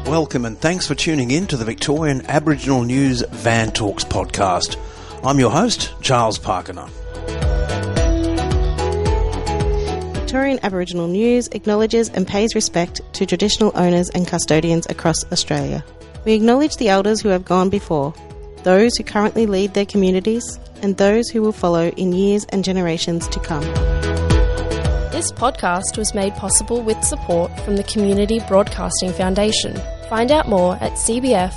Welcome and thanks for tuning in to the Victorian Aboriginal News Van Talks podcast. I'm your host, Charles Parkiner. Victorian Aboriginal News acknowledges and pays respect to traditional owners and custodians across Australia. We acknowledge the elders who have gone before, those who currently lead their communities, and those who will follow in years and generations to come. This podcast was made possible with support from the Community Broadcasting Foundation. Find out more at cbf.org.au.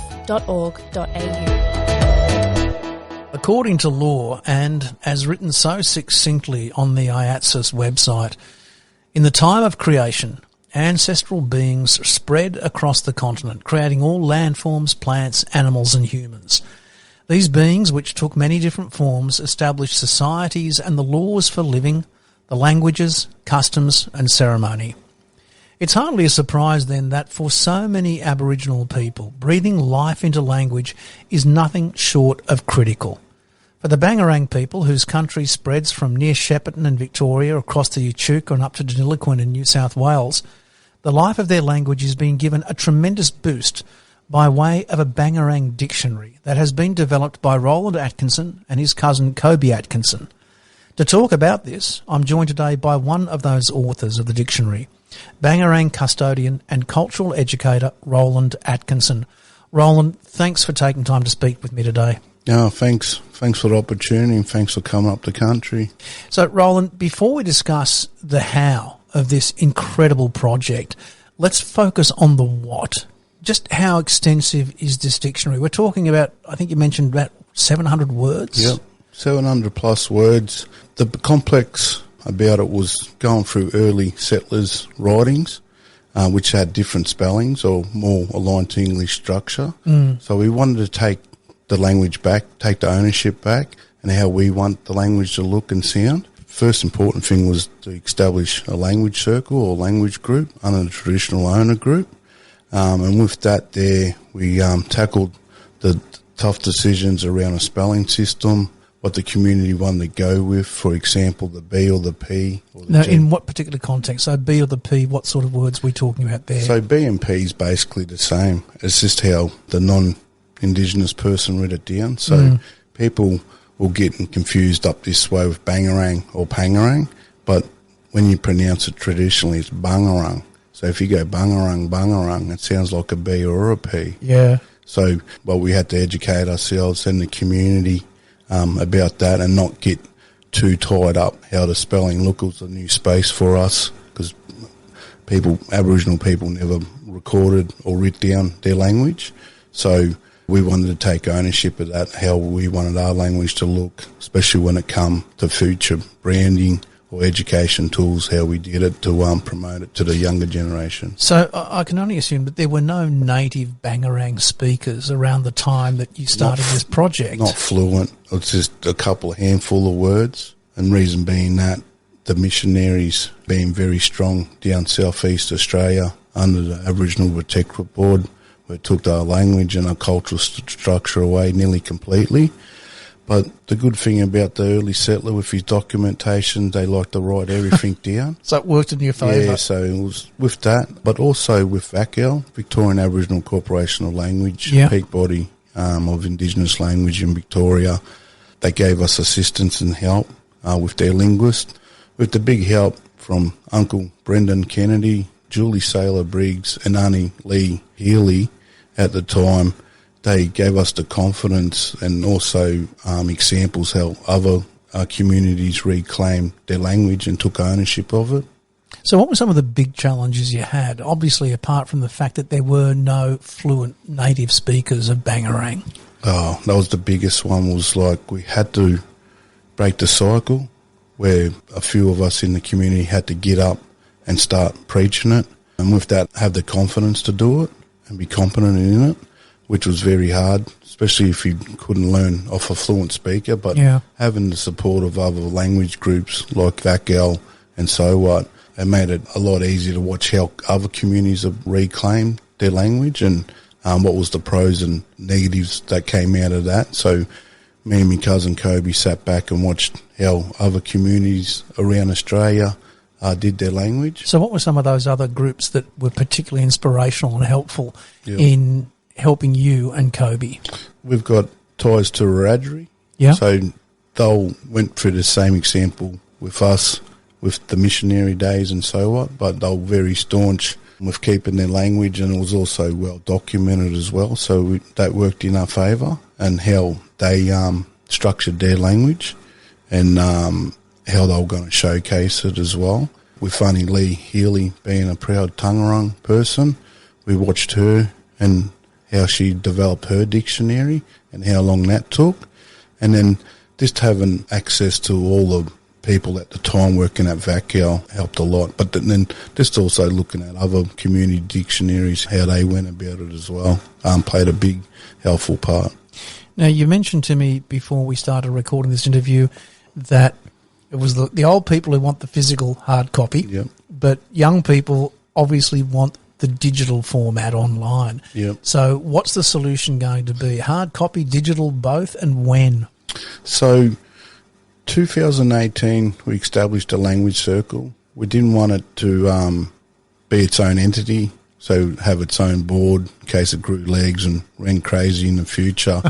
According to law, and as written so succinctly on the IATSIS website, in the time of creation, ancestral beings spread across the continent, creating all landforms, plants, animals and humans. These beings, which took many different forms, established societies and the laws for living, the languages, customs and ceremony. It's hardly a surprise then that for so many Aboriginal people, breathing life into language is nothing short of critical. For the Bangerang people, whose country spreads from near Shepparton in Victoria across the Echuca and up to Deniliquin in New South Wales, the life of their language is being given a tremendous boost by way of a Bangerang dictionary that has been developed by Roland Atkinson and his cousin Kobe Atkinson. To talk about this, I'm joined today by one of those authors of the dictionary, Bangerang custodian and cultural educator Roland Atkinson. Roland, thanks for taking time to speak with me today. Oh, thanks. Thanks for the opportunity and thanks for coming up the country. So, Roland, before we discuss the how of this incredible project, let's focus on the what. Just how extensive is this dictionary? We're talking about, I think you mentioned about 700 words? Yep, 700 plus words. The complex about it was going through early settlers' writings, which had different spellings or more aligned to English structure. So we wanted to take the language back, take the ownership back, and how we want the language to look and sound. First important thing was to establish a language circle or language group under the traditional owner group. And with that there, we tackled the tough decisions around a spelling system, what the community wanted to go with, for example, the B or the P. Or the now, G. in what particular context? So B or the P, what sort of words are we talking about there? So B and P is basically the same. It's just how the non-Indigenous person read it down. So people will get confused up this way with Bangerang or Pangerang, but when you pronounce it traditionally, it's Bangerang. So if you go Bangerang, Bangerang, it sounds like a B or a P. Yeah. So, well, we had to educate ourselves and the community about that and not get too tied up how the spelling looked. It was a new space for us because Aboriginal people never recorded or writ down their language. So we wanted to take ownership of that, how we wanted our language to look, especially when it come to future branding or education tools, how we did it to promote it to the younger generation. So I can only assume that there were no native Bangerang speakers around the time that you started this project. Not fluent. It's just a handful of words. And reason being that the missionaries being very strong down southeast Australia under the Aboriginal Protectorate Board, we took our language and our cultural structure away nearly completely. But the good thing about the early settler with his documentation, they like to write everything down. So it worked in your favour? Yeah, so it was with that, but also with VACL, Victorian Aboriginal Corporation of Language, peak body of Indigenous language in Victoria. They gave us assistance and help with their linguist, with the big help from Uncle Brendan Kennedy, Julie Saylor Briggs and Auntie Lee Healy at the time. They gave us the confidence and also examples how other communities reclaimed their language and took ownership of it. So what were some of the big challenges you had, obviously apart from the fact that there were no fluent native speakers of Bangerang? Oh, that was the biggest one, was like we had to break the cycle where a few of us in the community had to get up and start preaching it, and with that have the confidence to do it and be competent in it, which was very hard, especially if you couldn't learn off a fluent speaker. But having the support of other language groups like VACL and so what, it made it a lot easier to watch how other communities have reclaimed their language and what was the pros and negatives that came out of that. So me and my cousin Kobe sat back and watched how other communities around Australia did their language. So what were some of those other groups that were particularly inspirational and helpful Yep. in helping you and Kobe? We've got ties to Wiradjuri. Yeah. So they went through the same example with us, with the missionary days and so on, but they were very staunch with keeping their language, and it was also well documented as well. So that worked in our favour, and how they structured their language, and how they were going to showcase it as well. With Fanny Lee Healy being a proud Bangerang person, we watched her and how she developed her dictionary and how long that took. And then just having access to all the people at the time working at VACAL helped a lot. But then just also looking at other community dictionaries, how they went about it as well, played a big, helpful part. Now, you mentioned to me before we started recording this interview that it was the old people who want the physical hard copy, Yep. but young people obviously want the digital format online. Yep. So what's the solution going to be? Hard copy, digital, both, and when? So 2018, we established a language circle. We didn't want it to be its own entity, so have its own board in case it grew legs and ran crazy in the future.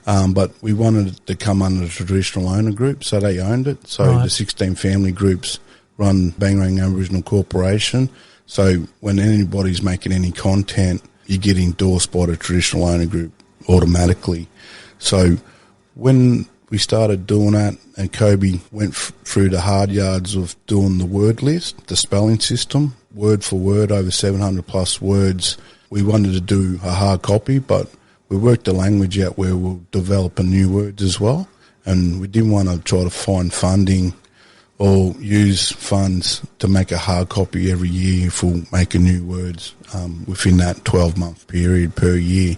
But we wanted it to come under the traditional owner group, so they owned it. So Right. the 16 family groups run Bangerang Aboriginal Corporation. So when anybody's making any content, you get endorsed by the traditional owner group automatically. So when we started doing that, and Kobe went through the hard yards of doing the word list, the spelling system, word for word, over 700 plus words. We wanted to do a hard copy, but we worked the language out where we'll develop new words as well. And we didn't want to try to find funding or use funds to make a hard copy every year if we'll make new words within that 12-month period per year.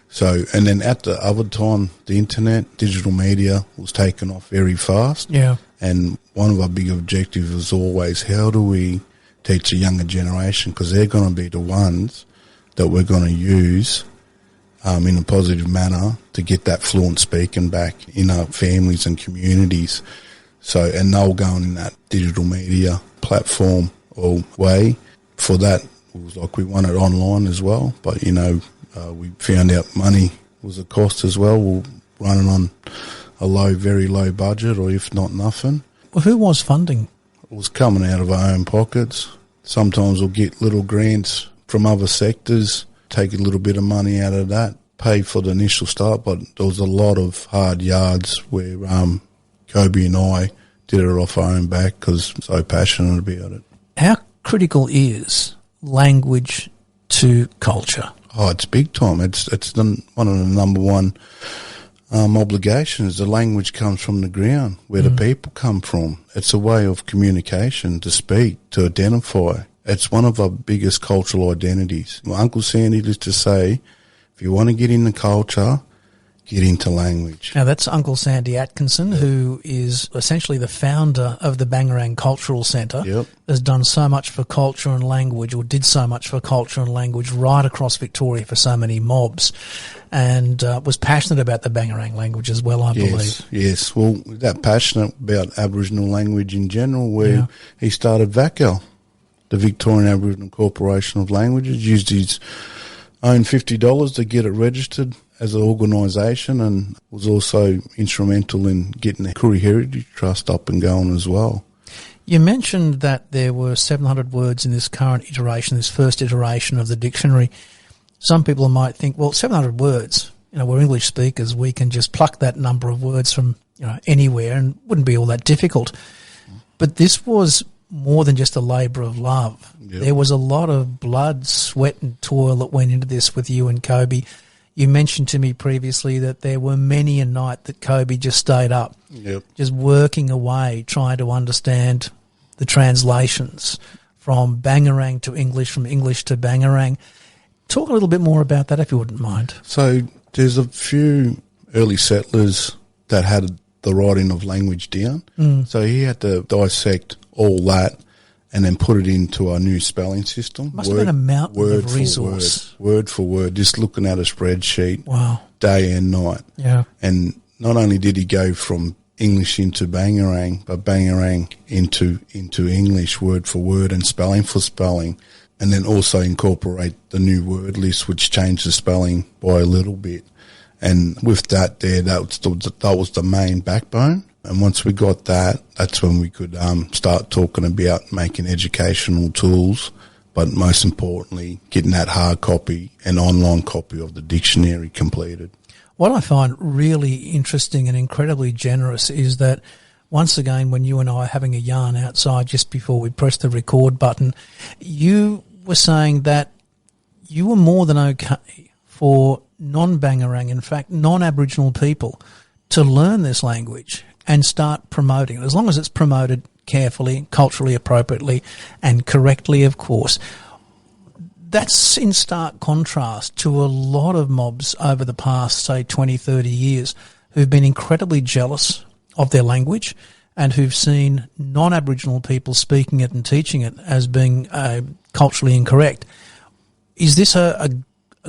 So, and then at the other time, the internet, digital media was taken off very fast. Yeah. And one of our big objectives was always, how do we teach a younger generation? Because they're going to be the ones that we're going to use in a positive manner to get that fluent speaking back in our families and communities. So, and they'll go in that digital media platform or way. For that, it was like we want it online as well, but we found out money was a cost as well. We're running on a very low budget, or if not nothing. Well, who was funding? It was coming out of our own pockets. Sometimes we'll get little grants from other sectors, take a little bit of money out of that, pay for the initial start, but there was a lot of hard yards where Kobe and I did it off our own back because I'm so passionate about it. How critical is language to culture? Oh, it's big time. It's one of the number one obligations. The language comes from the ground, where the people come from. It's a way of communication, to speak, to identify. It's one of our biggest cultural identities. My Uncle Sandy used to say, if you want to get into culture, get into language. Now, that's Uncle Sandy Atkinson, who is essentially the founder of the Bangerang Cultural Centre. Yep. Has done so much for culture and language, or did so much for culture and language right across Victoria for so many mobs, and was passionate about the Bangerang language as well, I believe. Yes. Well, that passionate about Aboriginal language in general, where he started VACAL, the Victorian Aboriginal Corporation of Languages, used his own $50 to get it registered as an organisation, and was also instrumental in getting the Koori Heritage Trust up and going as well. You mentioned that there were 700 words in this current iteration, this first iteration of the dictionary. Some people might think, well, 700 words, we're English speakers, we can just pluck that number of words from anywhere and wouldn't be all that difficult. But this was more than just a labour of love. Yep. There was a lot of blood, sweat and toil that went into this with you and Kobe. You mentioned to me previously that there were many a night that Kobe just stayed up, just working away, trying to understand the translations from Bangerang to English, from English to Bangerang. Talk a little bit more about that, if you wouldn't mind. So there's a few early settlers that had the writing of language down. So he had to dissect all that and then put it into our new spelling system. Must have been a mountain of resource. Word for word, just looking at a spreadsheet. Wow. Day and night. Yeah. And not only did he go from English into Bangerang, but Bangerang into English word for word and spelling for spelling, and then also incorporate the new word list, which changed the spelling by a little bit. And with that that was the main backbone. And once we got that, that's when we could start talking about making educational tools, but most importantly, getting that hard copy and online copy of the dictionary completed. What I find really interesting and incredibly generous is that, once again, when you and I are having a yarn outside just before we press the record button, you were saying that you were more than okay for non-Bangerang, in fact, non-Aboriginal people, to learn this language and start promoting it, as long as it's promoted carefully, culturally appropriately and correctly, of course. That's in stark contrast to a lot of mobs over the past, say, 20, 30 years who've been incredibly jealous of their language and who've seen non-Aboriginal people speaking it and teaching it as being culturally incorrect. Is this a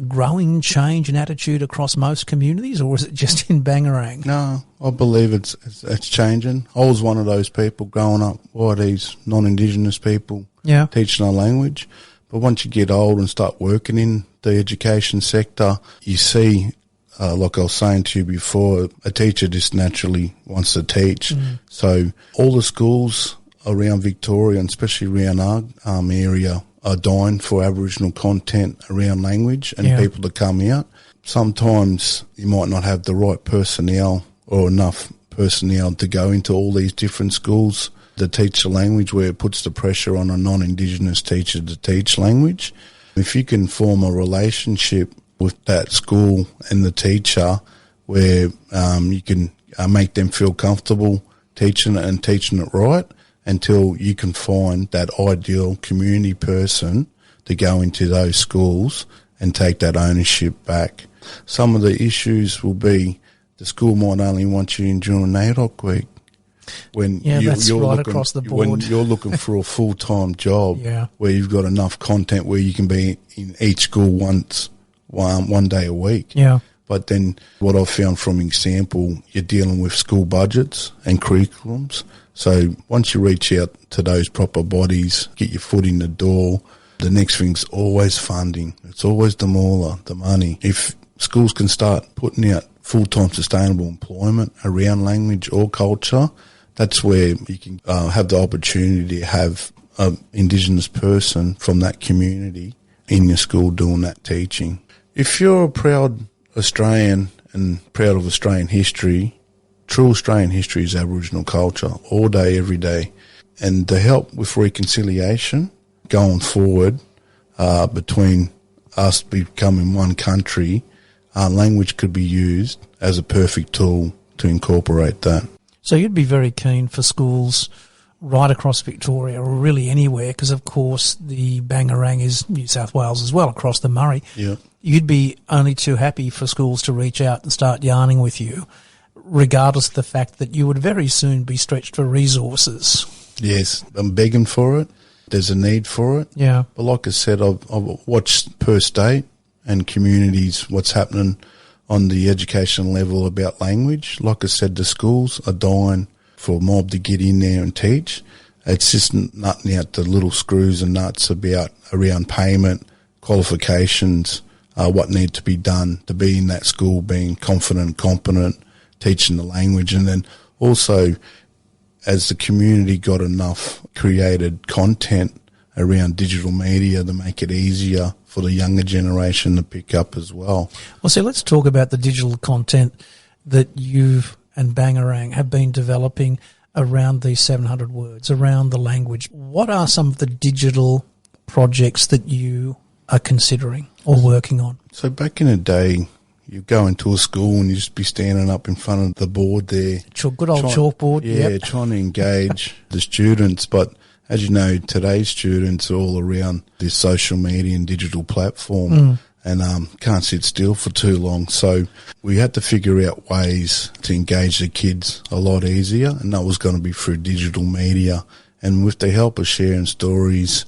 growing change in attitude across most communities, or is it just in Bangerang? No, I believe it's changing. I was one of those people growing up, these non-Indigenous people teaching our language. But once you get old and start working in the education sector, you see, like I was saying to you before, a teacher just naturally wants to teach. So all the schools around Victoria, and especially around our area, are dying for Aboriginal content around language and people to come out. Sometimes you might not have the right personnel or enough personnel to go into all these different schools to teach the language, where it puts the pressure on a non-Indigenous teacher to teach language. If you can form a relationship with that school and the teacher where you can make them feel comfortable teaching it and teaching it right, until you can find that ideal community person to go into those schools and take that ownership back. Some of the issues will be the school might only want you in during NAIDOC week. When that's right across the board. When you're looking for a full-time job where you've got enough content where you can be in each school one day a week. Yeah. But then what I've found from example, you're dealing with school budgets and curriculums. So once you reach out to those proper bodies, get your foot in the door, the next thing's always funding. It's always the mauler, the money. If schools can start putting out full-time sustainable employment around language or culture, that's where you can have the opportunity to have an Indigenous person from that community in your school doing that teaching. If you're a proud Australian and proud of Australian history, true Australian history is Aboriginal culture, all day, every day. And to help with reconciliation going forward between us becoming one country, language could be used as a perfect tool to incorporate that. So you'd be very keen for schools right across Victoria, or really anywhere, because of course the Bangerang is New South Wales as well, across the Murray. Yeah. You'd be only too happy for schools to reach out and start yarning with you, regardless of the fact that you would very soon be stretched for resources. Yes, I'm begging for it. There's a need for it. Yeah. But like I said, I've watched per state and communities what's happening on the education level about language. Like I said, the schools are dying for a mob to get in there and teach. It's just nutting out the little screws and nuts around payment, qualifications, what need to be done to be in that school, being confident, competent, teaching the language. And then also, as the community got enough created content around digital media to make it easier for the younger generation to pick up as well. Well, so let's talk about the digital content that you've and Bangerang have been developing around these 700 words, around the language. What are some of the digital projects that you are considering or working on? So back in the day, you go into a school and you just be standing up in front of the board there. Good old chalkboard. Yeah, trying to engage the students. But as you know, today's students are all around this social media and digital platform and can't sit still for too long. So we had to figure out ways to engage the kids a lot easier, and that was going to be through digital media. And with the help of sharing stories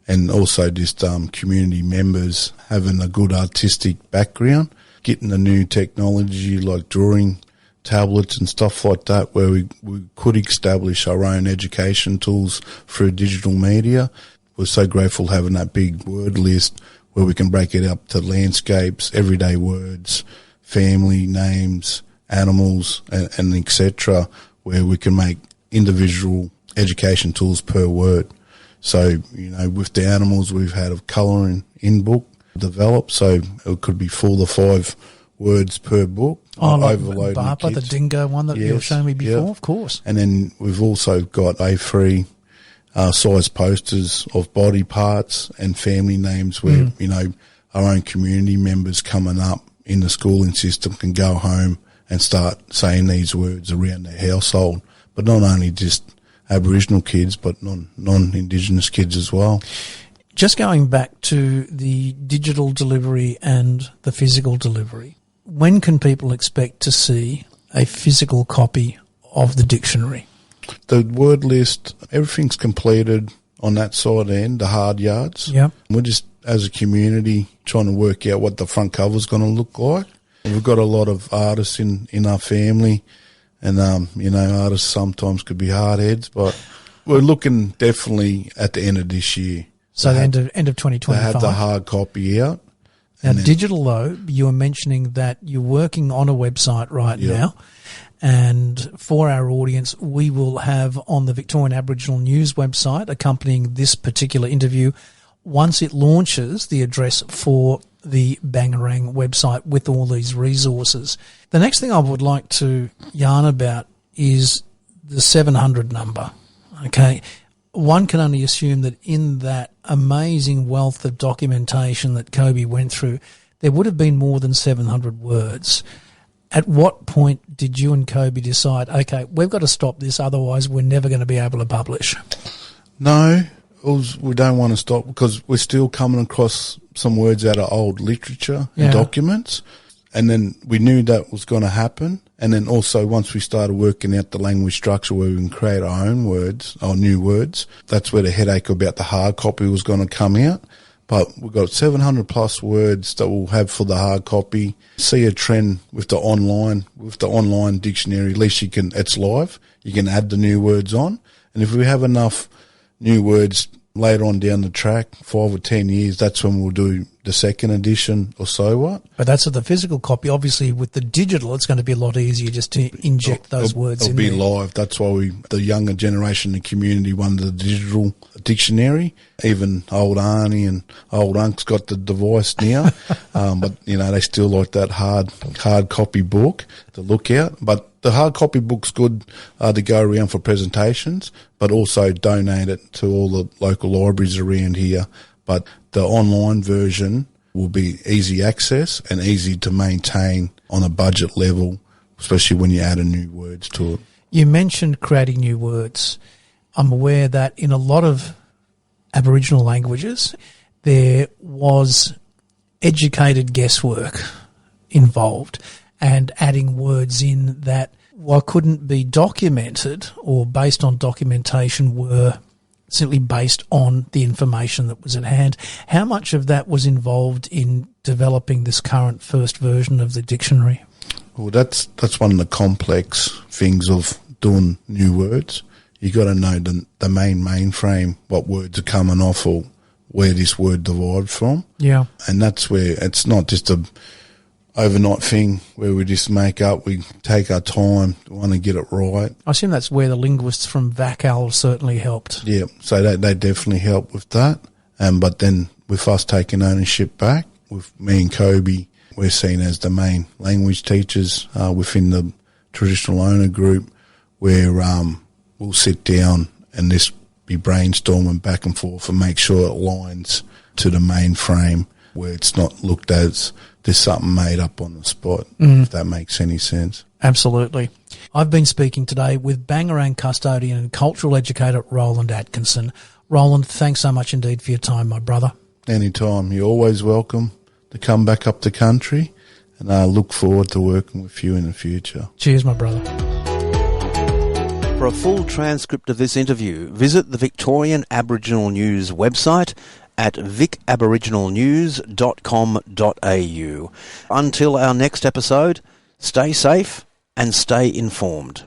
and also just community members having a good artistic background, getting the new technology like drawing tablets and stuff like that, where we could establish our own education tools through digital media. We're so grateful having that big word list where we can break it up to landscapes, everyday words, family names, animals, and etc., where we can make individual education tools per word. So, with the animals, we've had a colouring in book developed, so it could be 4 to 5 words per book. Like overloading Barbara, the dingo one that you were showing me before, of course. And then we've also got A3 size posters of body parts and family names where, our own community members coming up in the schooling system can go home and start saying these words around their household. But not only just Aboriginal kids, but non-Indigenous kids as well. Just going back to the digital delivery and the physical delivery, when can people expect to see a physical copy of the dictionary? The word list, everything's completed on that side end, the hard yards. Yep. We're just, as a community, trying to work out what the front cover's going to look like. We've got a lot of artists in our family, and, artists sometimes could be hard heads, but we're looking definitely at the end of this year. So the end of 2025. To have the hard copy out. Now, digital, though, you were mentioning that you're working on a website right now. And for our audience, we will have on the Victorian Aboriginal News website accompanying this particular interview, once it launches, the address for the Bangerang website with all these resources. The next thing I would like to yarn about is the 700 number. Okay. One can only assume that in that amazing wealth of documentation that Kobe went through, there would have been more than 700 words. At what point did you and Kobe decide, okay, we've got to stop this, otherwise we're never going to be able to publish? No, we don't want to stop because we're still coming across some words out of old literature and documents. And then we knew that was going to happen. And then also once we started working out the language structure where we can create our own words, our new words, that's where the headache about the hard copy was going to come out. But we've got 700 plus words that we'll have for the hard copy. See a trend with the online dictionary. At least it's live. You can add the new words on. And if we have enough new words later on down the track, 5 or 10 years, that's when we'll do the second edition or so what. But that's at the physical copy. Obviously, with the digital, it's going to be a lot easier just to inject those words in there. It'll be live. That's why the younger generation in the community wanted the digital dictionary. Even old Arnie and old Unc's got the device now. But, they still like that hard copy book to look at. But the hard copy book's good to go around for presentations, but also donate it to all the local libraries around here. But the online version will be easy access and easy to maintain on a budget level, especially when you add a new words to it. You mentioned creating new words. I'm aware that in a lot of Aboriginal languages, there was educated guesswork involved and adding words in that, while couldn't be documented or based on documentation, were simply based on the information that was at hand. How much of that was involved in developing this current first version of the dictionary? Well, that's one of the complex things of doing new words. You got to know the mainframe, what words are coming off or where this word derived from. Yeah. And that's where it's not just a overnight thing where we just make up, we take our time, we want to get it right. I assume that's where the linguists from VACAL certainly helped. Yeah, so they definitely helped with that. But then with us taking ownership back, with me and Kobe, we're seen as the main language teachers within the traditional owner group, where we'll sit down and just be brainstorming back and forth and make sure it aligns to the mainframe, where it's not looked as there's something made up on the spot, if that makes any sense. Absolutely. I've been speaking today with Bangerang custodian and cultural educator Roland Atkinson. Roland, thanks so much indeed for your time, my brother. Anytime. You're always welcome to come back up the country, and I look forward to working with you in the future. Cheers, my brother. For a full transcript of this interview, visit the Victorian Aboriginal News website at vicaboriginalnews.com.au. Until our next episode, stay safe and stay informed.